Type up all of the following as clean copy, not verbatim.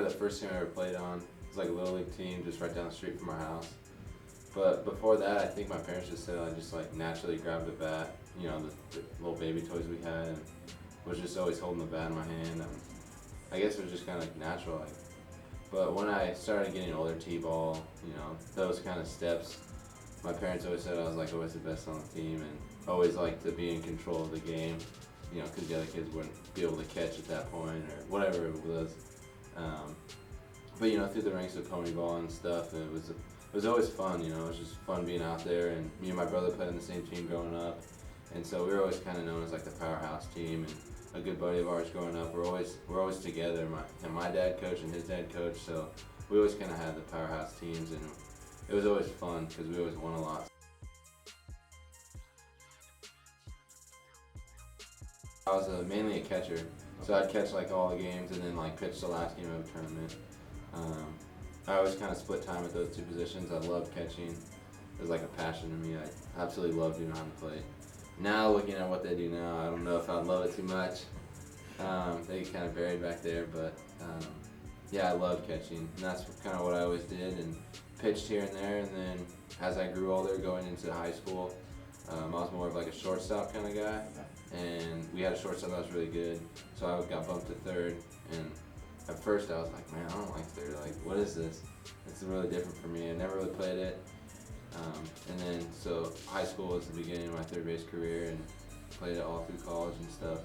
the first team I ever played on. It was like a little league team just right down the street from our house. But before that, I think my parents just said I just like naturally grabbed a bat, the little baby toys we had, and was just always holding the bat in my hand. And I guess it was just kind of like natural. But when I started getting older, t-ball, those kind of steps, my parents always said I was like always the best on the team and always liked to be in control of the game, because the other kids wouldn't be able to catch at that point or whatever it was. But through the ranks of pony ball and stuff, it was always fun. It was just fun being out there, and me and my brother played on the same team growing up, and so we were always kind of known as like the powerhouse team. And a good buddy of ours growing up, we're always together. My dad coached and his dad coached, so we always kind of had the powerhouse teams, and it was always fun because we always won a lot. I was mainly a catcher, so I'd catch like all the games and then like pitch the last game of a tournament. I always kind of split time with those two positions. I loved catching. It was like a passion to me. I absolutely loved doing how to play. Now looking at what they do now, I don't know if I'd love it too much. They kind of buried back there, but yeah, I loved catching, and that's kind of what I always did, and pitched here and there. And then as I grew older, going into high school, I was more of like a shortstop kind of guy, and we had a shortstop that was really good, so I got bumped to third. And at first I was like, man, I don't like third. Like, what is this? It's really different for me. I never really played it. And then, so high school was the beginning of my third base career, and played it all through college and stuff.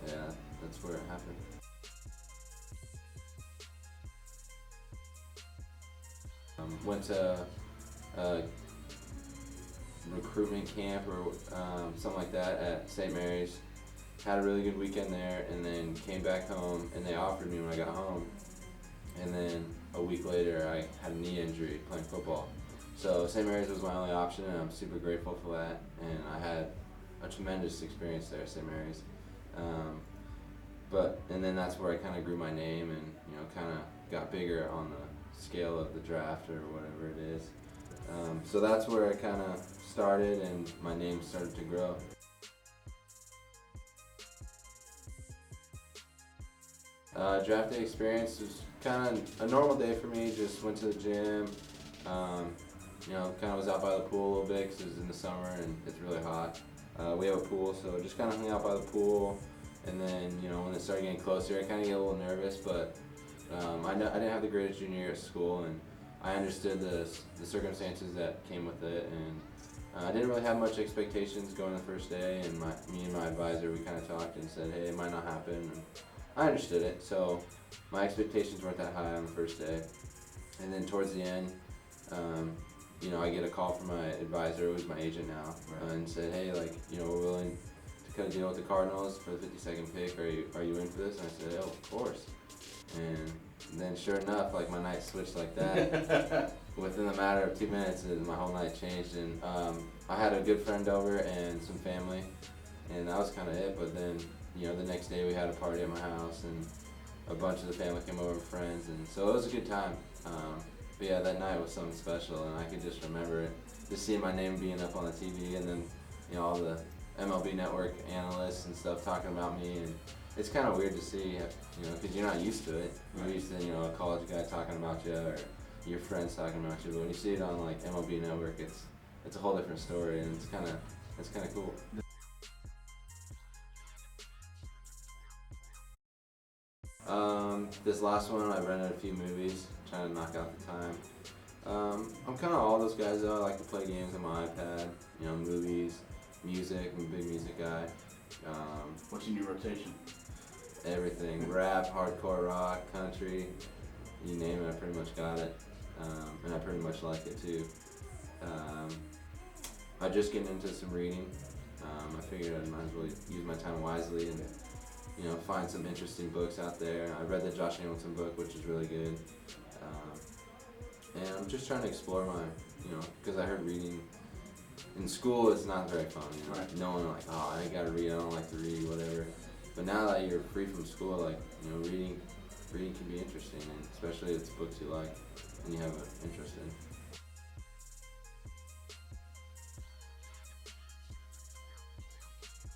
Yeah, that's where it happened. Went to recruitment camp or something like that at St. Mary's. Had a really good weekend there, and then came back home, and they offered me when I got home. And then a week later, I had a knee injury playing football. So St. Mary's was my only option, and I'm super grateful for that. And I had a tremendous experience there at St. Mary's. And then that's where I kind of grew my name and, kind of got bigger on the scale of the draft or whatever it is. So that's where I kind of started, and my name started to grow. Draft day experience was kind of a normal day for me. Just went to the gym, kind of was out by the pool a little bit because it was in the summer and it's really hot. We have a pool, so just kind of hung out by the pool. And then, when it started getting closer, I kind of get a little nervous, but I didn't have the greatest junior year at school, and I understood the circumstances that came with it, and I didn't really have much expectations going the first day, and me and my advisor, we kind of talked and said, hey, it might not happen, and I understood it, so my expectations weren't that high on the first day. And then towards the end, I get a call from my advisor, who's my agent now, and said, hey, we're willing to cut a deal with the Cardinals for the 52nd pick. Are you in for this? And I said, oh, of course. And then sure enough, my night switched like that. Within a matter of 2 minutes, my whole night changed. And I had a good friend over and some family, and that was kind of it. But then, the next day we had a party at my house, and a bunch of the family came over, friends, and so it was a good time. But yeah, that night was something special, and I could just remember it. Just seeing my name being up on the TV, and then, all the MLB Network analysts and stuff talking about me, and it's kind of weird to see, because you're not used to it. You're used to, a college guy talking about you, or your friends talking about you, but when you see it on MLB Network, it's a whole different story, and it's kind of cool. This last one, I rented a few movies, trying to knock out the time. I'm kind of all those guys though. I like to play games on my iPad, movies, music. I'm a big music guy. What's in your rotation? Everything, rap, hardcore rock, country, you name it, I pretty much got it. And I pretty much like it too. I just getting into some reading. I figured I might as well use my time wisely and find some interesting books out there. I read the Josh Hamilton book, which is really good. And I'm just trying to explore my, because I heard reading in school it's not very fun. Right. No one I gotta read, I don't like to read, whatever. But now that you're free from school, reading can be interesting, and especially if it's books you like and you have an interest in.